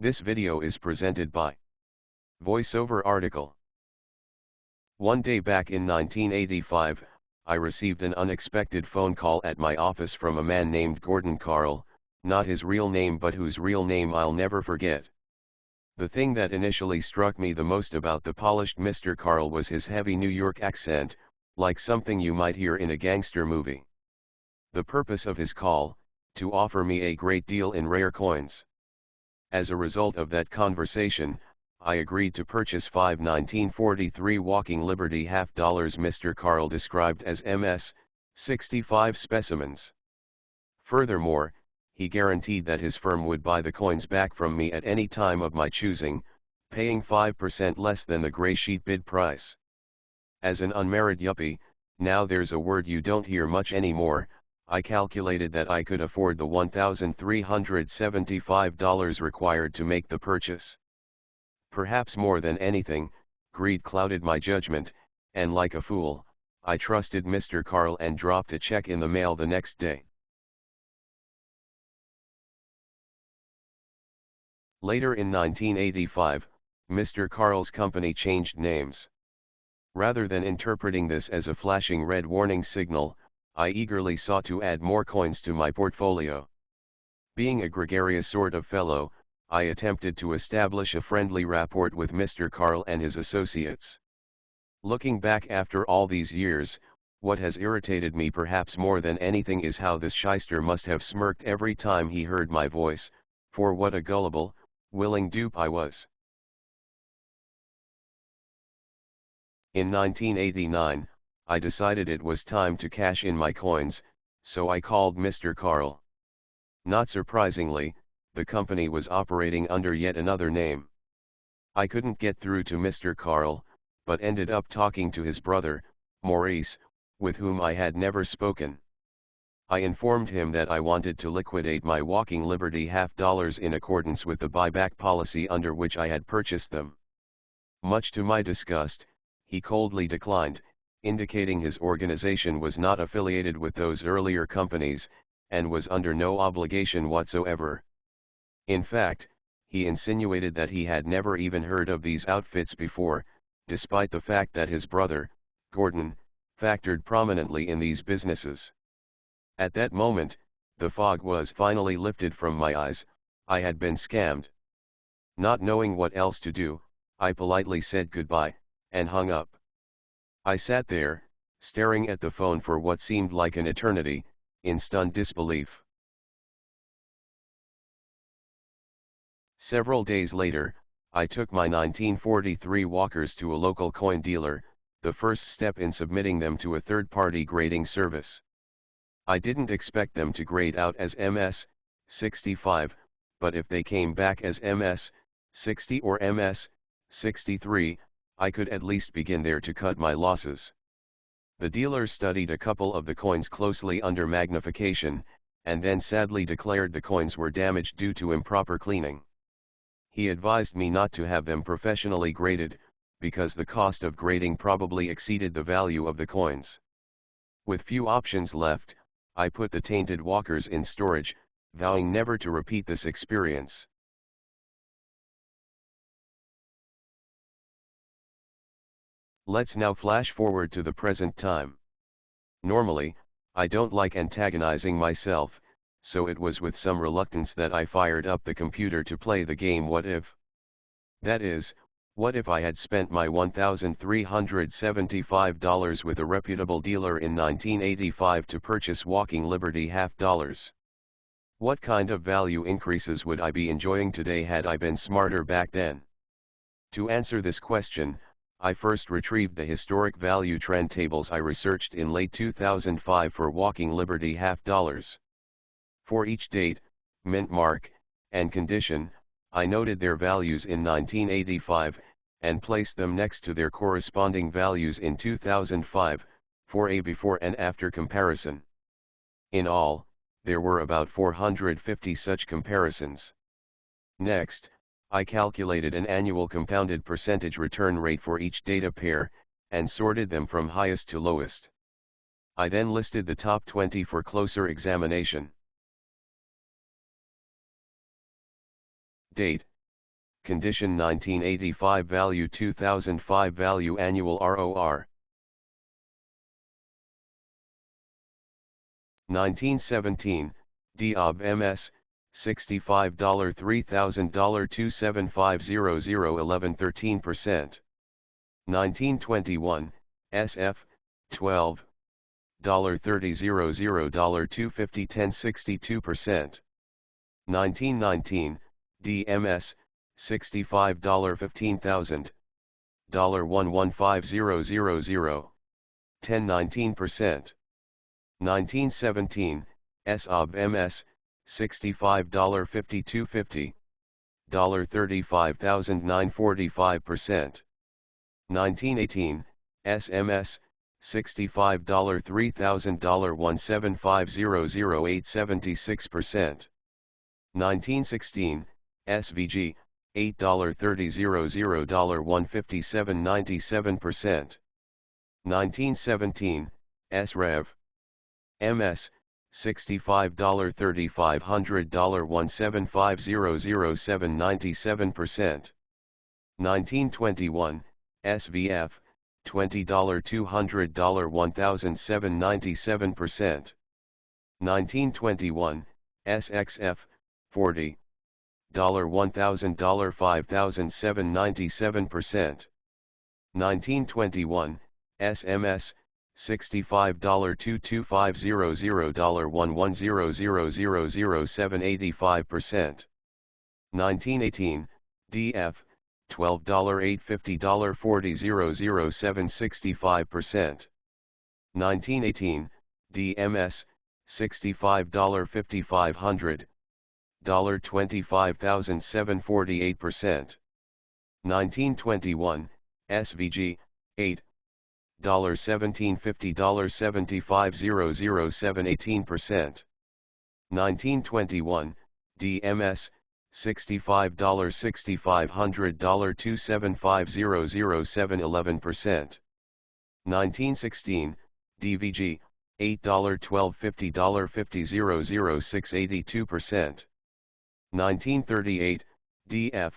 This video is presented by VoiceOver article. One day back in 1985, I received an unexpected phone call at my office from a man named Gordon Carl, not his real name but whose real name I'll never forget. The thing that initially struck me the most about the polished Mr. Carl was his heavy New York accent, like something you might hear in a gangster movie. The purpose of his call, to offer me a great deal in rare coins. As a result of that conversation, I agreed to purchase 5 1943 Walking Liberty half-dollars Mr. Carl described as MS 65 specimens. Furthermore, he guaranteed that his firm would buy the coins back from me at any time of my choosing, paying 5% less than the gray sheet bid price. As an unmarried yuppie, now there's a word you don't hear much anymore, I calculated that I could afford the $1,375 required to make the purchase. Perhaps more than anything, greed clouded my judgment, and like a fool, I trusted Mr. Carl and dropped a check in the mail the next day. Later in 1985, Mr. Carl's company changed names. Rather than interpreting this as a flashing red warning signal, I eagerly sought to add more coins to my portfolio. Being a gregarious sort of fellow, I attempted to establish a friendly rapport with Mr. Carl and his associates. Looking back after all these years, what has irritated me perhaps more than anything is how this shyster must have smirked every time he heard my voice, for what a gullible, willing dupe I was. In 1989, I decided it was time to cash in my coins, so I called Mr. Carl. Not surprisingly, the company was operating under yet another name. I couldn't get through to Mr. Carl, but ended up talking to his brother, Maurice, with whom I had never spoken. I informed him that I wanted to liquidate my Walking Liberty half-dollars in accordance with the buyback policy under which I had purchased them. Much to my disgust, he coldly declined, indicating his organization was not affiliated with those earlier companies, and was under no obligation whatsoever. In fact, he insinuated that he had never even heard of these outfits before, despite the fact that his brother, Gordon, factored prominently in these businesses. At that moment, the fog was finally lifted from my eyes. I had been scammed. Not knowing what else to do, I politely said goodbye, and hung up. I sat there, staring at the phone for what seemed like an eternity, in stunned disbelief. Several days later, I took my 1943 walkers to a local coin dealer, the first step in submitting them to a third-party grading service. I didn't expect them to grade out as MS 65, but if they came back as MS 60 or MS 63, I could at least begin there to cut my losses. The dealer studied a couple of the coins closely under magnification, and then sadly declared the coins were damaged due to improper cleaning. He advised me not to have them professionally graded, because the cost of grading probably exceeded the value of the coins. With few options left, I put the tainted walkers in storage, vowing never to repeat this experience. Let's now flash forward to the present time. Normally, I don't like antagonizing myself, so it was with some reluctance that I fired up the computer to play the game What If? That is, what if I had spent my $1,375 with a reputable dealer in 1985 to purchase Walking Liberty half-dollars? What kind of value increases would I be enjoying today had I been smarter back then? To answer this question, I first retrieved the historic value trend tables I researched in late 2005 for Walking Liberty half-dollars. For each date, mint mark, and condition, I noted their values in 1985, and placed them next to their corresponding values in 2005, for a before and after comparison. In all, there were about 450 such comparisons. Next, I calculated an annual compounded percentage return rate for each data pair, and sorted them from highest to lowest. I then listed the top 20 for closer examination. Date, Condition 1985 value 2005 value annual ROR. 1917, D of MS, $65 $3,000 27500 11 13%. 1921, SF, $12, $30 00 $250 10 62%. 1919, DMS, $65 $15,000, $11500 10 19%. 1917, S of MS, $65 $5250, $35,945%. 1918, SMS, $65 $3,000 17500 876%. 1916, SVG, $8 $30 00 157 97%. 1917, SREV, MS, $65 $3,500 17500 797%. 1921, SVF, $20 $200 1797%. 1921, SXF, $40, $1,000 5797%. 1921, SMS, $65 $22500 11000 785%. 1918, DF, $12 $850 40 00 765%. 1918, DMS, $65 $5,500, $25,748%. 1921, SVG, $8, $1750 7500 718%. 1921, DMS, $65 $6,500 27500 711%. 1916, DVG, $8 $1250 50 00 682%. 1938, DF,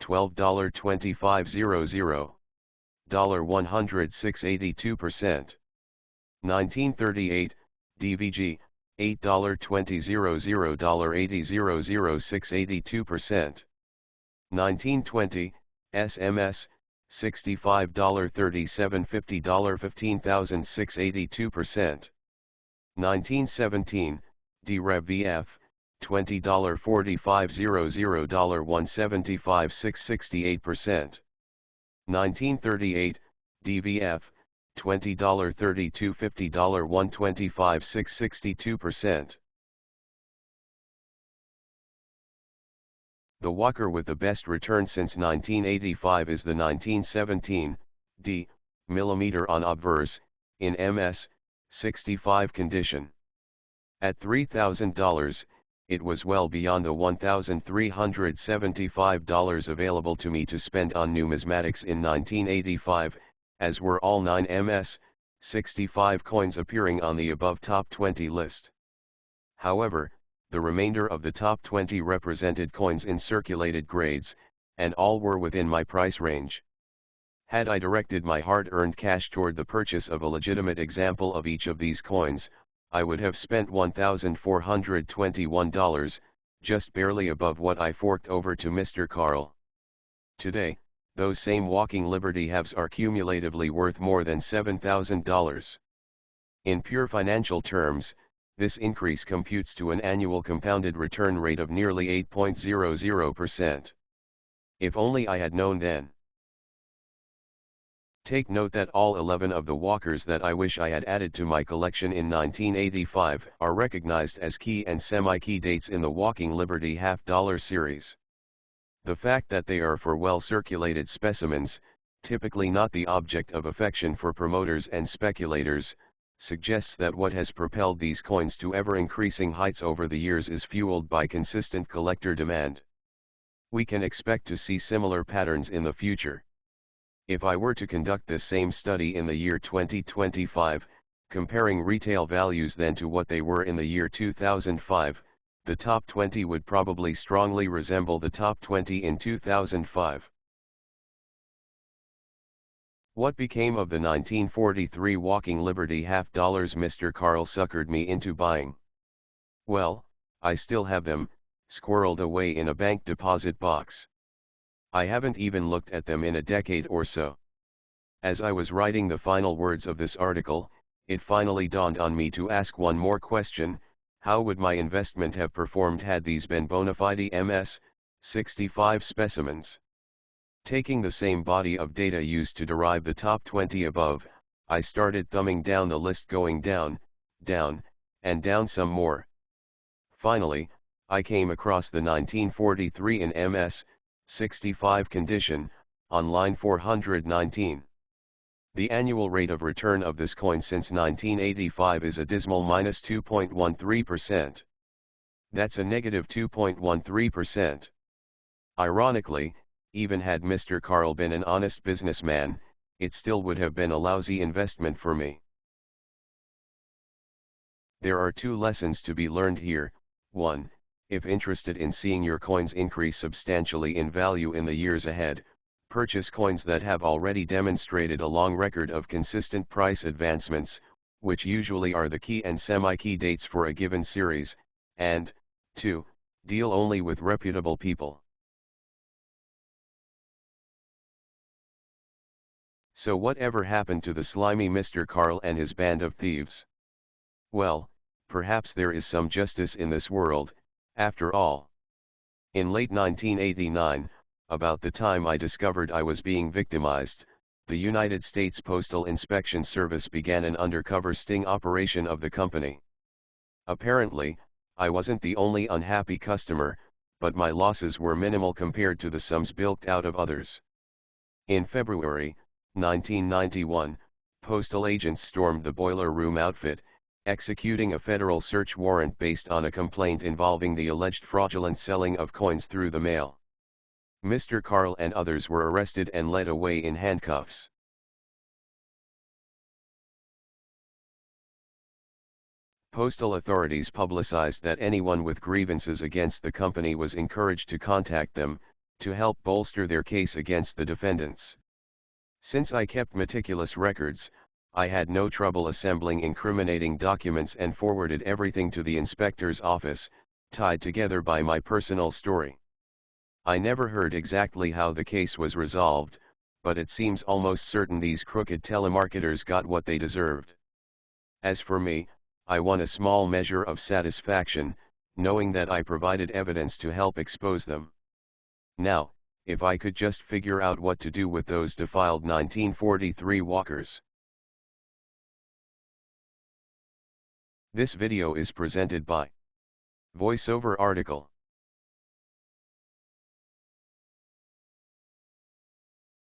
$12 $2500, $106.82%. 1938, DVG, $8 $20 80 00 682%. 1920, SMS, $65 $3750 15,682%. 1917, DREV-VF, $20 $4500 175 668%. 1938, DVF, $20 $3250 125 662%. The walker with the best return since 1985 is the 1917, D, mm on obverse, in MS, 65 condition. At $3,000, it was well beyond the $1,375 available to me to spend on numismatics in 1985, as were all 9 MS, 65 coins appearing on the above top 20 list. However, the remainder of the top 20 represented coins in circulated grades, and all were within my price range. Had I directed my hard-earned cash toward the purchase of a legitimate example of each of these coins, I would have spent $1,421, just barely above what I forked over to Mr. Carl. Today, those same walking Liberty halves are cumulatively worth more than $7,000. In pure financial terms, this increase computes to an annual compounded return rate of nearly 8.00%. If only I had known then. Take note that all 11 of the walkers that I wish I had added to my collection in 1985 are recognized as key and semi-key dates in the Walking Liberty half-dollar series. The fact that they are for well-circulated specimens, typically not the object of affection for promoters and speculators, suggests that what has propelled these coins to ever-increasing heights over the years is fueled by consistent collector demand. We can expect to see similar patterns in the future. If I were to conduct this same study in the year 2025, comparing retail values then to what they were in the year 2005, the top 20 would probably strongly resemble the top 20 in 2005. What became of the 1943 Walking Liberty $50 Mr. Carl suckered me into buying? Well, I still have them, squirreled away in a bank deposit box. I haven't even looked at them in a decade or so. As I was writing the final words of this article, it finally dawned on me to ask one more question: how would my investment have performed had these been bona fide MS-65 specimens? Taking the same body of data used to derive the top 20 above, I started thumbing down the list, going down, down, and down some more. Finally, I came across the 1943 in MS-65 condition, on line 419. The annual rate of return of this coin since 1985 is a dismal -2.13%. That's a negative 2.13%. Ironically, even had Mr. Carl been an honest businessman, it still would have been a lousy investment for me. There are two lessons to be learned here. 1. If interested in seeing your coins increase substantially in value in the years ahead, purchase coins that have already demonstrated a long record of consistent price advancements, which usually are the key and semi-key dates for a given series, and 2. Deal only with reputable people. So whatever happened to the slimy Mr. Carl and his band of thieves? Well, perhaps there is some justice in this world, after all. In late 1989, about the time I discovered I was being victimized, the United States Postal Inspection Service began an undercover sting operation of the company. Apparently, I wasn't the only unhappy customer, but my losses were minimal compared to the sums bilked out of others. In February 1991, postal agents stormed the Boiler Room outfit, executing a federal search warrant based on a complaint involving the alleged fraudulent selling of coins through the mail. Mr. Carl and others were arrested and led away in handcuffs. Postal authorities publicized that anyone with grievances against the company was encouraged to contact them, to help bolster their case against the defendants. Since I kept meticulous records, I had no trouble assembling incriminating documents and forwarded everything to the inspector's office, tied together by my personal story. I never heard exactly how the case was resolved, but it seems almost certain these crooked telemarketers got what they deserved. As for me, I won a small measure of satisfaction, knowing that I provided evidence to help expose them. Now, if I could just figure out what to do with those defiled 1943 walkers. This video is presented by VoiceOver Article.